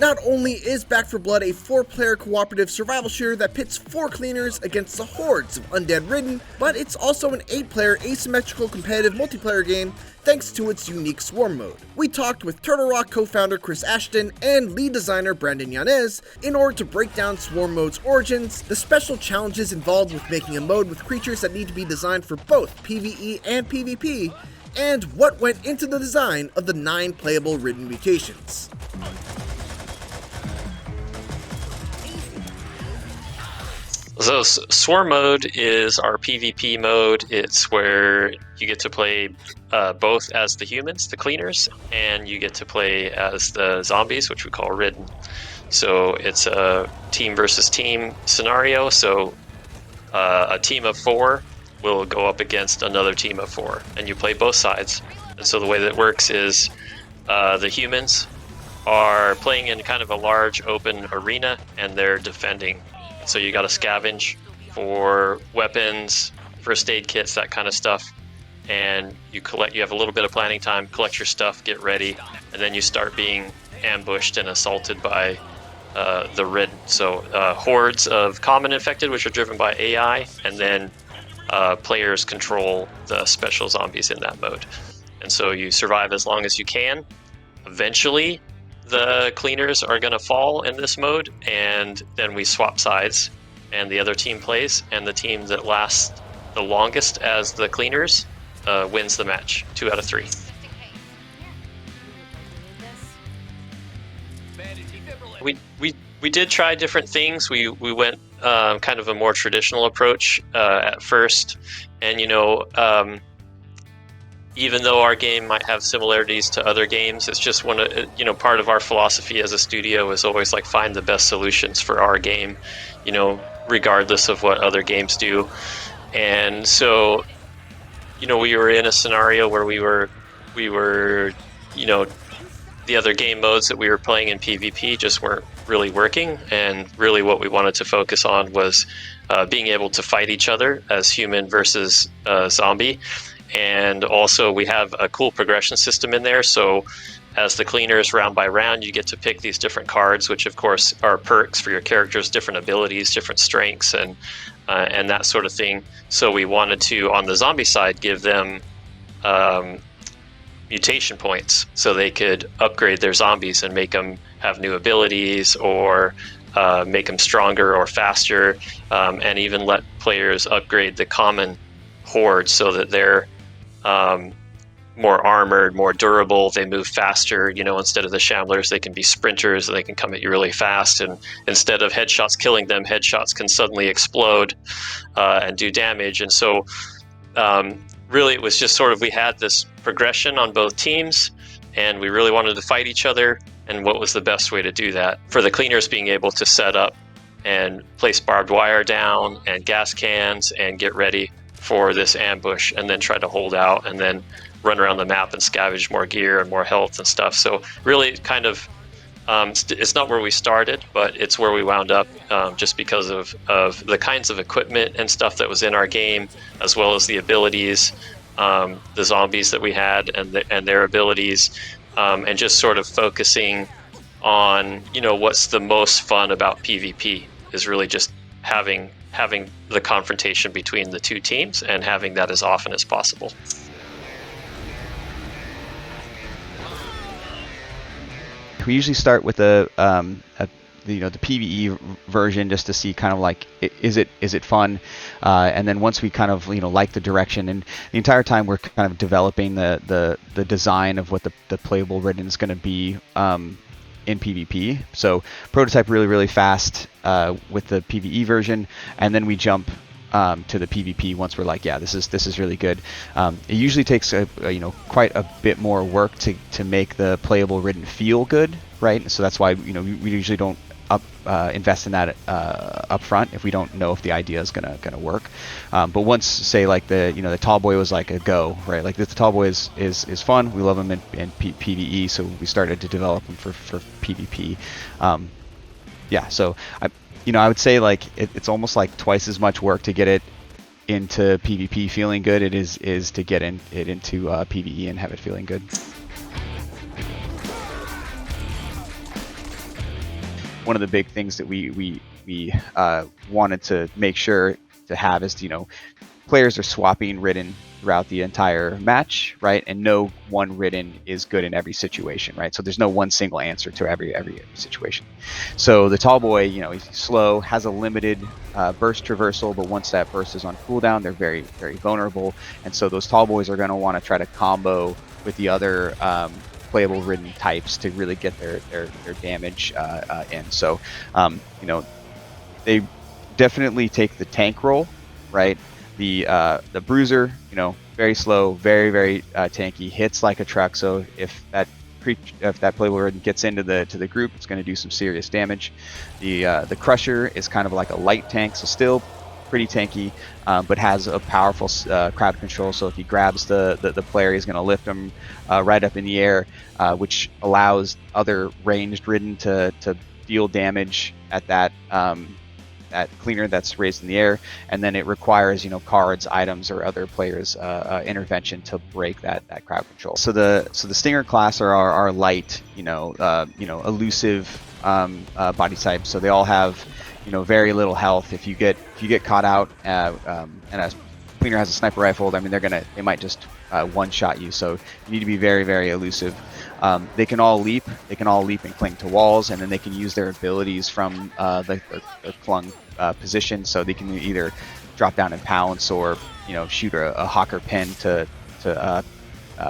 Not only is Back 4 Blood a 4-player cooperative survival shooter that pits 4 cleaners against the hordes of undead ridden, but it's also an 8-player asymmetrical competitive multiplayer game thanks to its unique swarm mode. We talked with Turtle Rock co-founder Chris Ashton and lead designer Brandon Yanez in order to break down swarm mode's origins, the special challenges involved with making a mode with creatures that need to be designed for both PvE and PvP, and what went into the design of the 9 playable ridden mutations. So Swarm mode is our PvP mode. It's where you get to play both as the humans, the cleaners, and you get to play as the zombies, which we call ridden. So it's a team versus team scenario. So a team of 4 will go up against another team of 4, and you play both sides. And so the way that it works is the humans are playing in kind of a large open arena, and they're defending. So you got to scavenge for weapons, first aid kits, that kind of stuff, and you have a little bit of planning time, collect your stuff, get ready, and then you start being ambushed and assaulted by the ridden. So hordes of common infected, which are driven by AI, and then players control the special zombies in that mode. And so you survive as long as you can. Eventually, the cleaners are going to fall in this mode, and then we swap sides, and the other team plays, and the team that lasts the longest as the cleaners wins the match, 2 out of 3. We did try different things. We went kind of a more traditional approach at first, and even though our game might have similarities to other games, it's just part of our philosophy as a studio is always like find the best solutions for our game, regardless of what other games do. And so, we were in a scenario where we were, the other game modes that we were playing in PvP just weren't really working. And really what we wanted to focus on was being able to fight each other as human versus zombie. And also we have a cool progression system in there. So as the cleaners, round by round, you get to pick these different cards, which of course are perks for your characters, different abilities, different strengths, and that sort of thing. So we wanted to, on the zombie side, give them mutation points so they could upgrade their zombies and make them have new abilities, or make them stronger or faster, and even let players upgrade the common horde so that they're more armored, more durable, they move faster. Instead of the shamblers, they can be sprinters, and they can come at you really fast, and instead of headshots killing them, headshots can suddenly explode and do damage. And so really it was just sort of, we had this progression on both teams, and we really wanted to fight each other, and what was the best way to do that? For the cleaners, being able to set up and place barbed wire down and gas cans and get ready for this ambush, and then try to hold out and then run around the map and scavenge more gear and more health and stuff. So really kind of, it's not where we started, but it's where we wound up, just because of the kinds of equipment and stuff that was in our game, as well as the abilities, the zombies that we had and their abilities, and just sort of focusing on, what's the most fun about PvP is really just having the confrontation between the two teams and having that as often as possible. We usually start with the PvE version, just to see kind of like, is it fun, and then once we kind of like the direction, and the entire time we're kind of developing the design of what the playable ridden is going to be in PvP. So prototype really fast with the PvE version, and then we jump to the PvP once we're like, yeah, this is really good. It usually takes quite a bit more work to make the playable ridden feel good, right? So that's why we usually don't invest in that up front if we don't know if the idea is gonna work. But once, say, like the tall boy was like a go, right? Like the tall boy is fun. We love him in PvE, so we started to develop him for PvP. Yeah, so I would say like it's almost like twice as much work to get it into PvP feeling good it is to get it into PvE and have it feeling good. one of the big things that we wanted to make sure to have is, players are swapping Ridden throughout the entire match, right? And no one Ridden is good in every situation, right? So there's no one single answer to every situation. So the tall boy, he's slow, has a limited burst traversal, but once that burst is on cooldown, they're very, very vulnerable. And so those tall boys are going to want to try to combo with the other playable Ridden types to really get their damage in. So, they definitely take the tank role, right? The bruiser, very slow, very, very tanky, hits like a truck. So if that playable Ridden gets into the group, it's going to do some serious damage. The crusher is kind of like a light tank, so still pretty tanky, but has a powerful crowd control. So if he grabs the player, he's going to lift him right up in the air, which allows other ranged Ridden to deal damage at that cleaner that's raised in the air, and then it requires cards, items, or other players' intervention to break that crowd control. So the Stinger class are light, elusive body types. So they all have very little health. If you get caught out and a cleaner has a sniper rifle, they might just one-shot you. So you need to be very, very elusive. They can all leap and cling to walls, and then they can use their abilities from the clung position. So they can either drop down and pounce, or shoot a hawker pin to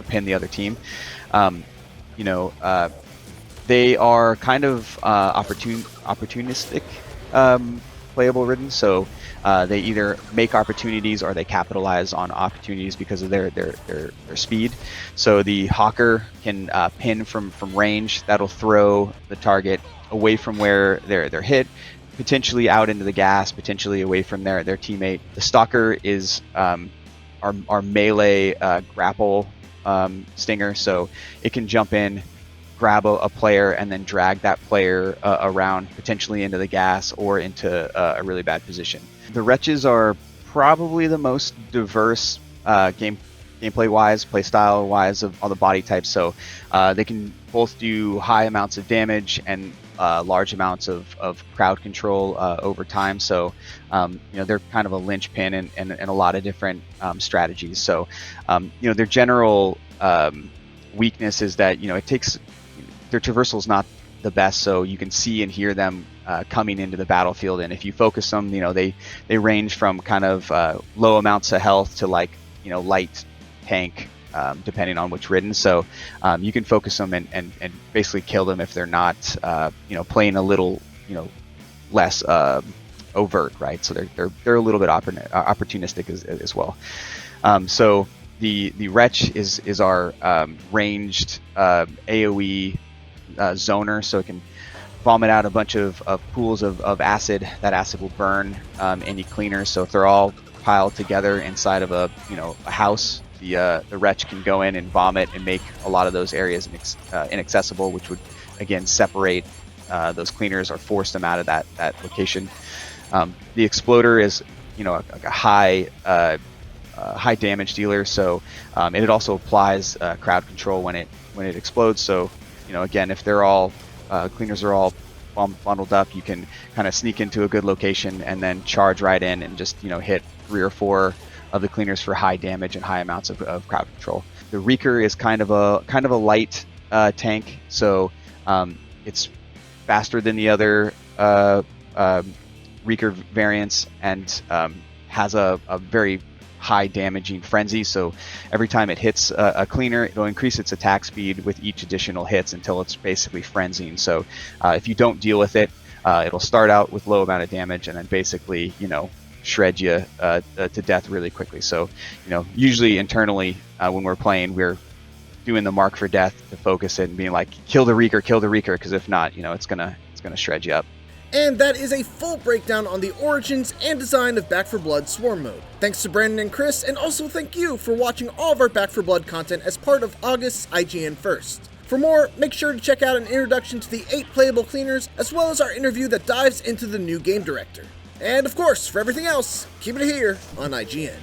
pin the other team. They are kind of opportunistic playable Ridden. So they either make opportunities or they capitalize on opportunities because of their speed. So the hawker can pin from range. That'll throw the target away from where they're hit, potentially out into the gas, potentially away from their teammate. The stalker is our melee grapple stinger, so it can jump in, grab a player, and then drag that player around, potentially into the gas or into a really bad position. The wretches are probably the most diverse gameplay wise, playstyle wise of all the body types. So they can both do high amounts of damage and large amounts of crowd control over time. So they're kind of a linchpin in a lot of different strategies. So their general weakness is that it takes their traversal is not the best, so you can see and hear them coming into the battlefield. And if you focus them, they range from kind of low amounts of health to light tank, depending on which Ridden. So you can focus them and basically kill them if they're not playing a little less overt, right? So they're a little bit opportunistic as well. So the Wretch is our ranged AoE zoner, so it can vomit out a bunch of pools of acid. That acid will burn any cleaners. So if they're all piled together inside of a house, the Wretch can go in and vomit and make a lot of those areas inaccessible, which would again separate those cleaners or force them out of that location. The Exploder is a high damage dealer, so and it also applies crowd control when it explodes. So again, if they're all cleaners are all bundled up, you can kind of sneak into a good location and then charge right in and just hit 3 or 4 of the cleaners for high damage and high amounts of crowd control. The Reeker is kind of a light tank, so it's faster than the other Reeker variants, and has a very high damaging frenzy. So every time it hits a cleaner, it'll increase its attack speed with each additional hits until it's basically frenzying. So if you don't deal with it, it'll start out with low amount of damage and then basically shred you to death really quickly. So usually internally when we're playing, we're doing the mark for death to focus it and being like, kill the Reeker, because if not, it's gonna shred you up. And that is a full breakdown on the origins and design of Back 4 Blood Swarm Mode. Thanks to Brandon and Chris, and also thank you for watching all of our Back 4 Blood content as part of August's IGN First. For more, make sure to check out an introduction to the 8 playable cleaners, as well as our interview that dives into the new game director. And of course, for everything else, keep it here on IGN.